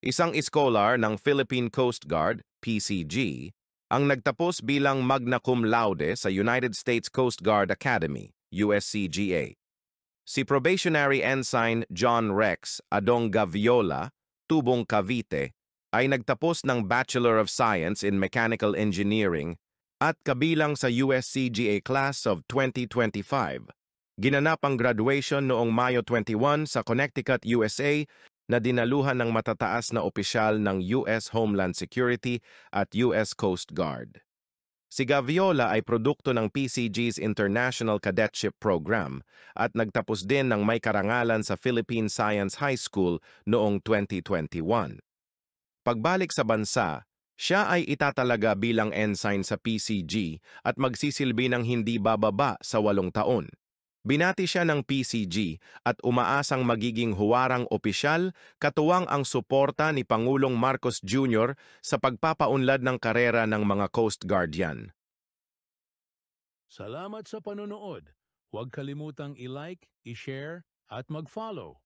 Isang scholar ng Philippine Coast Guard, PCG, ang nagtapos bilang magna cum laude sa United States Coast Guard Academy, USCGA. Si Probationary Ensign John Rex Adong Gaviola, Tubong Cavite, ay nagtapos ng Bachelor of Science in Mechanical Engineering at kabilang sa USCGA Class of 2025. Ginanap ang graduation noong Mayo 21 sa Connecticut, USA na dinaluhan ng matataas na opisyal ng US Homeland Security at US Coast Guard. Si Gaviola ay produkto ng PCG's International Cadetship Program at nagtapos din ng may karangalan sa Philippine Science High School noong 2021. Pagbalik sa bansa, siya ay itatalaga bilang ensign sa PCG at magsisilbi ng hindi bababa sa 8 taon. Binati siya ng PCG at umaasang magiging huwarang opisyal katuwang ang suporta ni Pangulong Marcos Jr. sa pagpapaunlad ng karera ng mga Coast Guardian. Salamat sa panonood. Huwag kalimutang i-like, i-share at mag-follow.